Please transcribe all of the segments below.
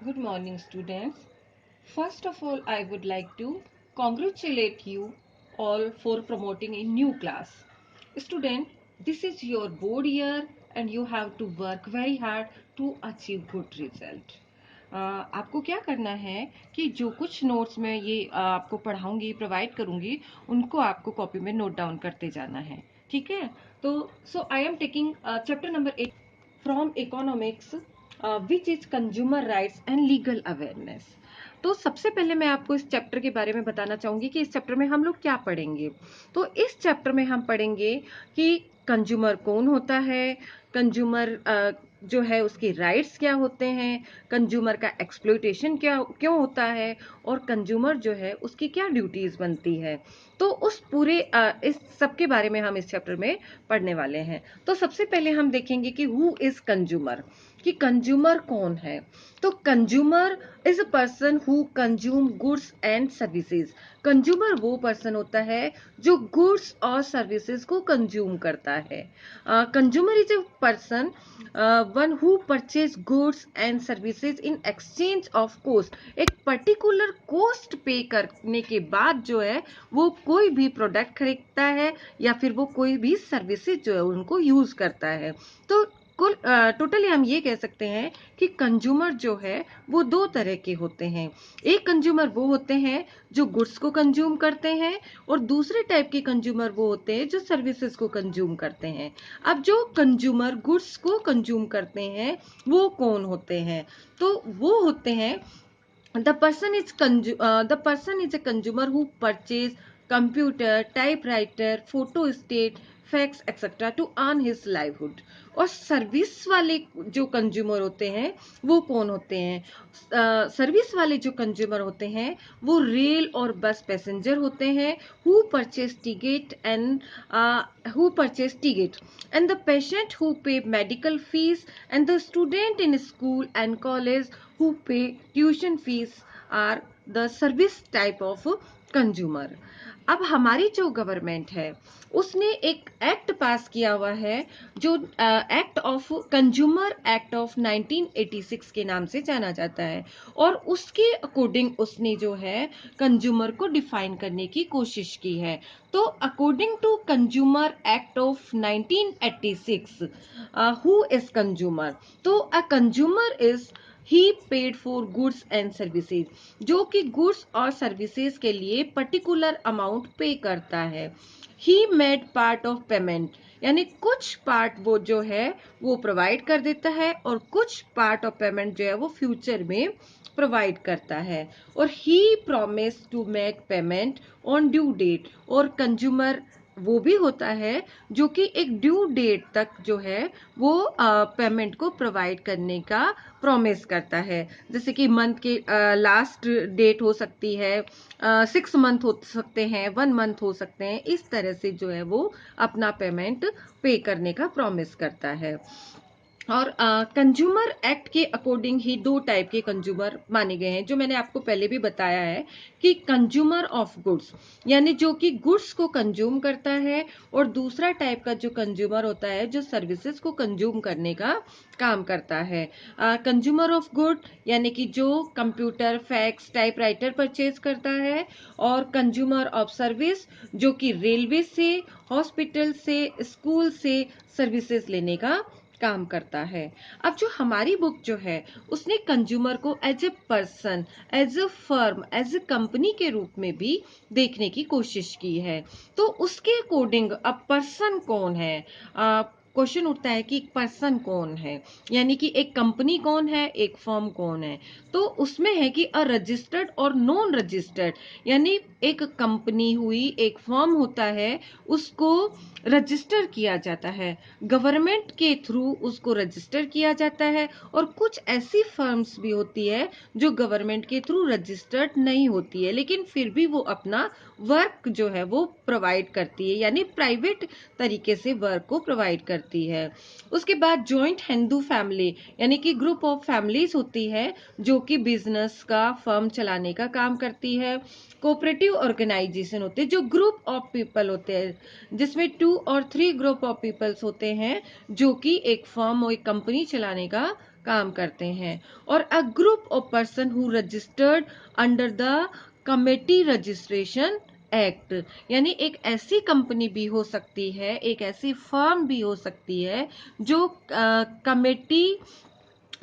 Good morning, students. First of all, I would like to congratulate you all for promoting a new class. Student, this is your board year and you have to work very hard to achieve good result. आपको क्या करना है कि जो कुछ notes में ये आपको पढ़ाऊंगी प्रोवाइड करूंगी उनको आपको कॉपी में नोट डाउन करते जाना है। ठीक है, तो I am taking chapter number 8 from economics, which is consumer rights and legal awareness. तो सबसे पहले मैं आपको इस चैप्टर के बारे में बताना चाहूंगी कि इस चैप्टर में हम लोग क्या पढ़ेंगे। तो इस चैप्टर में हम पढ़ेंगे कि कंज्यूमर कौन होता है, कंज्यूमर जो है उसके राइट्स क्या होते हैं, कंज्यूमर का एक्सप्लॉयटेशन क्या क्यों होता है और कंज्यूमर जो है उसकी क्या ड्यूटीज बनती है। तो उस पूरे इस सब के बारे में हम इस चैप्टर में पढ़ने वाले हैं। तो सबसे पहले हम देखेंगे कि हु इज कंज्यूमर, कि कंज्यूमर कौन है। तो consumer is a person who consume goods and services. Consumer वो पर्सन होता है जो गुड्स और सर्विसेज को कंज्यूम करता है। Consumer is a person one who purchase goods and services in exchange of cost. एक पर्टिकुलर कॉस्ट पे करने के बाद जो है वो कोई भी प्रोडक्ट खरीदता है या फिर वो कोई भी सर्विसेज जो है उनको यूज करता है। तो कुल टोटली हम ये कह सकते हैं कि कंज्यूमर जो है वो दो तरह के होते हैं। एक कंज्यूमर वो होते हैं जो गुड्स को कंज्यूम करते हैं और दूसरे टाइप के कंज्यूमर वो होते हैं जो सर्विसेज को कंज्यूम करते हैं। अब जो कंज्यूमर गुड्स को कंज्यूम करते हैं वो कौन होते हैं? तो वो होते हैं the person is a consumer who purchase computer, typewriter, photo state, fax etc to earn his livelihood। और सर्विस वाले जो कंज्यूमर होते हैं वो कौन होते हैं? सर्विस वाले जो कंज्यूमर होते हैं वो रेल और बस पैसेंजर होते हैं, who purchase ticket and the patient who pay medical fees and the student in school and college who pay tuition fees are the service type of consumer। अब हमारी जो गवर्नमेंट है उसने एक एक्ट पास किया हुआ है जो act of consumer act of 1986 के नाम से जाना जाता है और उसके अकॉर्डिंग उसने जो है कंज्यूमर को डिफाइन करने की कोशिश की है। तो according to consumer act of 1986, who is consumer? तो a consumer is he paid for goods and services, जो कि गुड्स और सर्विसेज के लिए पर्टिकुलर अमाउंट पे करता है। He made part of payment, यानी कुछ पार्ट वो जो है वो प्रोवाइड कर देता है और कुछ पार्ट ऑफ पेमेंट जो है वो फ्यूचर में प्रोवाइड करता है। और ही promise to make payment on due date, और कंज्यूमर वो भी होता है जो कि एक ड्यू डेट तक जो है वो पेमेंट को प्रोवाइड करने का प्रॉमिस करता है। जैसे कि मंथ के लास्ट डेट हो सकती है, 6 मंथ हो सकते हैं, 1 मंथ हो सकते हैं, इस तरह से जो है वो अपना पेमेंट पे करने का प्रॉमिस करता है। और कंज्यूमर एक्ट के अकॉर्डिंग ही दो टाइप के कंज्यूमर माने गए हैं, जो मैंने आपको पहले भी बताया है कि कंज्यूमर ऑफ गुड्स, यानी जो कि गुड्स को कंज्यूम करता है, और दूसरा टाइप का जो कंज्यूमर होता है जो सर्विसेज को कंज्यूम करने का काम करता है। कंज्यूमर ऑफ गुड यानी कि जो कंप्यूटर, फैक्स, टाइपराइटर परचेज करता है, और कंज्यूमर ऑफ सर्विस जो कि रेलवे से, हॉस्पिटल से, स्कूल से सर्विसेज लेने का काम करता है। अब जो हमारी बुक जो है उसने कंज्यूमर को as a person, as a firm, as a company के रूप में भी देखने की कोशिश की है। तो उसके अकॉर्डिंग अब पर्सन कौन है? क्वेश्चन उठता है कि पर्सन कौन है, यानी कि एक कंपनी कौन है, एक फर्म कौन है। तो उसमें है कि अ रजिस्टर्ड और नॉन रजिस्टर्ड, यानी एक कंपनी हुई, एक फर्म होता है, उसको रजिस्टर किया जाता है, गवर्नमेंट के थ्रू उसको रजिस्टर किया जाता है। और कुछ ऐसी फर्म्स भी होती है जो गवर्नमेंट के थ्रू रजिस्टर्ड नहीं होती है लेकिन फिर भी वो अपना वर्क जो है वो प्रोवाइड करती है, यानी प्राइवेट तरीके से वर्क को प्रोवाइड करती है। उसके बाद जॉइंट हिंदू फैमिली, यानी कि ग्रुप ऑफ फैमिलीज होती है जो कि बिजनेस का, फर्म चलाने का काम करती है। कोऑपरेटिव ऑर्गेनाइजेशन होते हैं जो ग्रुप ऑफ पीपल होते हैं, जिसमें 2 और 3 ग्रुप ऑफ पीपल्स होते हैं जो कि एक फर्म और एक कंपनी चलाने का काम करते हैं। और a group of person who registered under the committee registration act, यानी एक ऐसी कंपनी भी हो सकती है, एक ऐसी फर्म भी हो सकती है जो कमेटी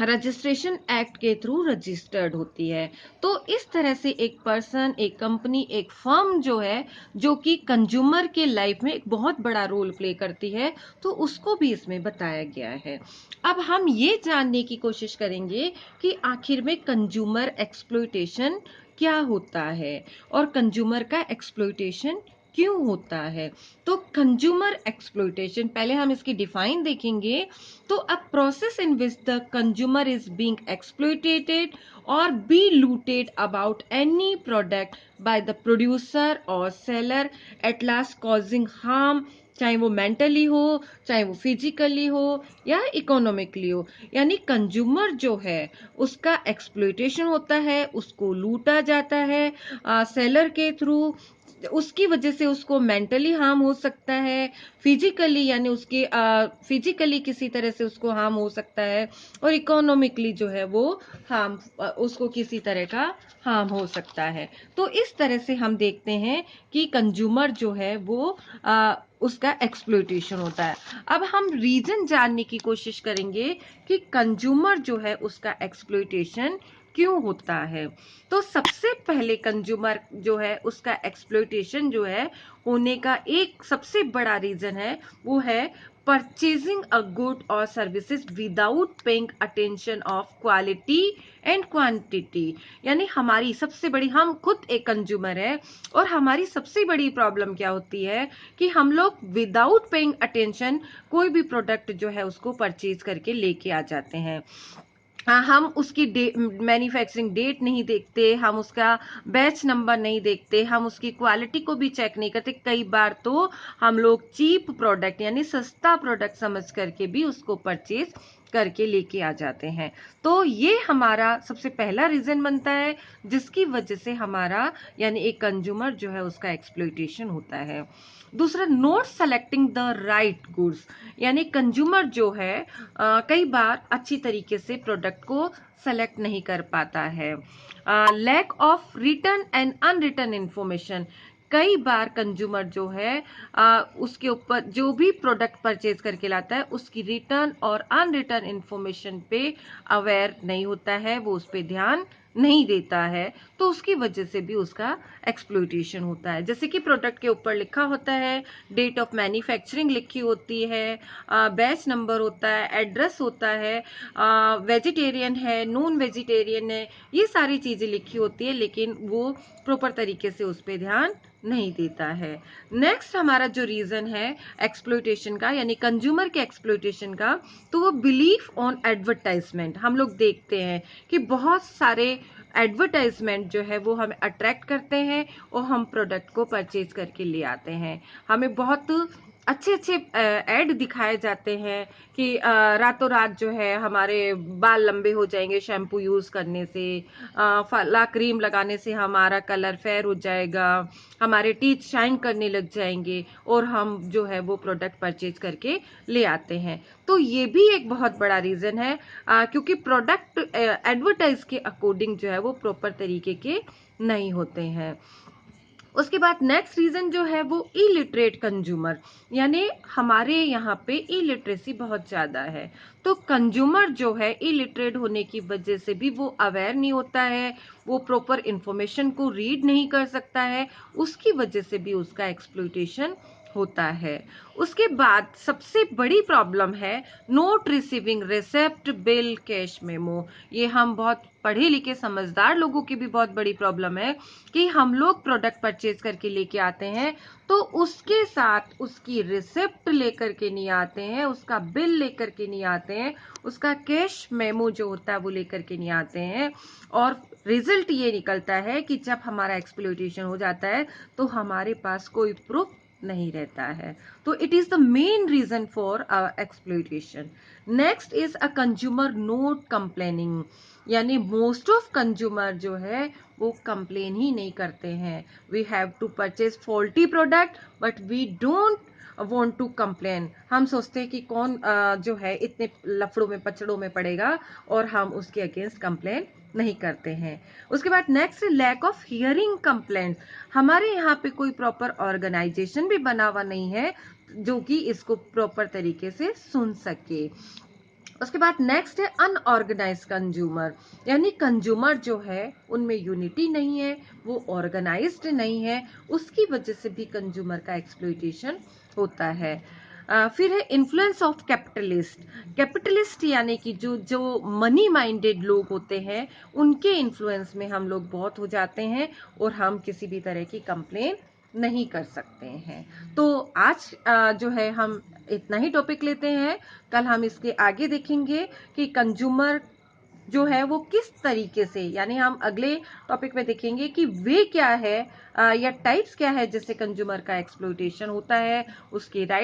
रजिस्ट्रेशन एक्ट के थ्रू रजिस्टर्ड होती है। तो इस तरह से एक पर्सन, एक कंपनी, एक फर्म जो है, जो कि कंज्यूमर के लाइफ में एक बहुत बड़ा रोल प्ले करती है, तो उसको भी इसमें बताया गया है। अब हम ये जानने की कोशिश करेंगे कि आखिर में कंज्यूमर एक्सप्लॉयटेशन क्या होता है और कंज्यूमर का एक्सप्लॉयटेशन क्यों होता है। तो कंज्यूमर एक्सप्लॉयटेशन, पहले हम इसकी डिफाइन देखेंगे। तो a process in which the consumer is being exploited और be looted about any product by the producer और seller at last causing harm, चाहे वो मेंटली हो, चाहे वो फिजिकली हो या इकोनॉमिकली हो। यानी कंज्यूमर जो है उसका एक्सप्लॉयटेशन होता है, उसको लूटा जाता है सेलर के थ्रू। उसकी वजह से उसको मेंटली हार्म हो सकता है, फिजिकली यानी उसके फिजिकली किसी तरह से उसको हार्म हो सकता है, और इकोनॉमिकली जो है वो हार्म उसको किसी तरह का हार्म हो सकता है। तो इस तरह से हम देखते हैं कि कंज्यूमर जो है वो उसका एक्सप्लॉयटेशन होता है। अब हम रीजन जानने की कोशिश करेंगे कि कंज्यूमर जो है उसका एक्सप्लॉयटेशन क्यों होता है। तो सबसे पहले कंज्यूमर जो है उसका एक्सप्लॉयटेशन जो है होने का एक सबसे बड़ा रीजन है, वो है परचेजिंग अ गुड और services without paying attention of quality and quantity. यानी हमारी सबसे बड़ी, हम खुद एक कंज्यूमर है और हमारी सबसे बड़ी प्रॉब्लम क्या होती है कि हम लोग विदाउट पेइंग अटेंशन कोई भी प्रोडक्ट जो है उसको परचेज करके लेके आ जाते हैं। हम उसकी मैन्युफैक्चरिंग डेट नहीं देखते, हम उसका बैच नंबर नहीं देखते, हम उसकी क्वालिटी को भी चेक नहीं करते। कई बार तो हम लोग चीप प्रोडक्ट यानी सस्ता प्रोडक्ट समझ करके भी उसको परचेज करके लेके आ जाते हैं। तो ये हमारा सबसे पहला रीजन बनता है जिसकी वजह से हमारा यानी एक कंज्यूमर जो है उसका एक्सप्लॉयटेशन होता है। दूसरा, not selecting the right goods, यानी कंज्यूमर जो है कई बार अच्छी तरीके से प्रोडक्ट को सेलेक्ट नहीं कर पाता है। Lack of return and unreturn information, कई बार कंज्यूमर जो है उसके ऊपर जो भी प्रोडक्ट परचेज करके लाता है उसकी रिटर्न और अनरिटर्न इंफॉर्मेशन पे अवेयर नहीं होता है, वो उस पर ध्यान नहीं देता है, तो उसकी वजह से भी उसका एक्सप्लॉयटेशन होता है। जैसे कि प्रोडक्ट के ऊपर लिखा होता है, डेट ऑफ मैन्युफैक्चरिंग लिखी होती है, बैच नंबर होता है, एड्रेस होता है, वेजिटेरियन है, नॉन वेजिटेरियन है, ये सारी चीजें लिखी होती है, लेकिन वो प्रॉपर तरीके से उस पर ध्यान नहीं देता है। नेक्स्ट हमारा जो रीजन है एक्सप्लॉयटेशन का यानी कंज्यूमर के एक्सप्लॉयटेशन का, तो वो बिलीफ ऑन एडवर्टाइजमेंट। हम लोग देखते हैं कि बहुत सारे एडवर्टाइजमेंट जो है वो हमें अट्रैक्ट करते हैं और हम प्रोडक्ट को परचेज करके ले आते हैं। हमें बहुत अच्छे अच्छे ऐड दिखाए जाते हैं कि रातों रात जो है हमारे बाल लंबे हो जाएंगे शैम्पू यूज करने से, फला क्रीम लगाने से हमारा कलर फेयर हो जाएगा, हमारे टीथ शाइन करने लग जाएंगे, और हम जो है वो प्रोडक्ट परचेज करके ले आते हैं। तो ये भी एक बहुत बड़ा रीजन है क्योंकि प्रोडक्ट एडवर्टाइज के अकॉर्डिंग जो है वो प्रॉपर तरीके के नहीं होते हैं। उसके बाद नेक्स्ट रीजन जो है वो इलिटरेट कंज्यूमर, यानी हमारे यहाँ पे इलिटरेसी बहुत ज्यादा है। तो कंज्यूमर जो है इलिटरेट होने की वजह से भी वो अवेयर नहीं होता है, वो प्रॉपर इंफॉर्मेशन को रीड नहीं कर सकता है, उसकी वजह से भी उसका एक्सप्लॉयटेशन होता है। उसके बाद सबसे बड़ी प्रॉब्लम है note receiving receipt bill cash memo. ये हम बहुत पढ़े लिखे समझदार लोगों की भी बहुत बड़ी प्रॉब्लम है कि हम लोग प्रोडक्ट परचेज करके लेके आते हैं तो उसके साथ उसकी रिसिप्ट लेकर के नहीं आते हैं, उसका बिल लेकर के नहीं आते हैं, उसका कैश मेमो जो होता है वो लेकर के नहीं आते हैं। और रिजल्ट ये निकलता है कि जब हमारा एक्सप्लॉयटेशन हो जाता है तो हमारे पास कोई प्रूफ नहीं रहता है। तो it is the main reason for exploitation. Next is a consumer not complaining, यानी मोस्ट ऑफ कंज्यूमर जो है वो कंप्लेन ही नहीं करते हैं। We have to purchase faulty product but we don't want to complain, हम सोचते हैं कि कौन जो है इतने लफड़ों में पचड़ों में पड़ेगा, और हम उसके अगेंस्ट कंप्लेन नहीं करते हैं। उसके बाद next, lack of hearing complaint, हमारे यहाँ पे कोई प्रॉपर ऑर्गेनाइजेशन भी बना हुआ नहीं है जो कि इसको प्रॉपर तरीके से सुन सके। उसके बाद नेक्स्ट है अनऑर्गेनाइज कंज्यूमर, यानी कंज्यूमर जो है उनमें यूनिटी नहीं है, वो ऑर्गेनाइज्ड नहीं है, उसकी वजह से भी कंज्यूमर का एक्सप्लॉइटेशन होता है। फिर है इन्फ्लुएंस ऑफ कैपिटलिस्ट, कैपिटलिस्ट यानी कि जो जो मनी माइंडेड लोग होते हैं उनके इन्फ्लुएंस में हम लोग बहुत हो जाते हैं, और हम किसी भी तरह की कंप्लेन नहीं कर सकते हैं। तो आज जो है हम इतना ही टॉपिक लेते हैं, कल हम इसके आगे देखेंगे कि कंज्यूमर जो है वो किस तरीके से, यानी हम अगले टॉपिक में देखेंगे कि वे क्या है या टाइप्स क्या है जिससे कंज्यूमर का एक्सप्लॉइटेशन होता है, उसके राइट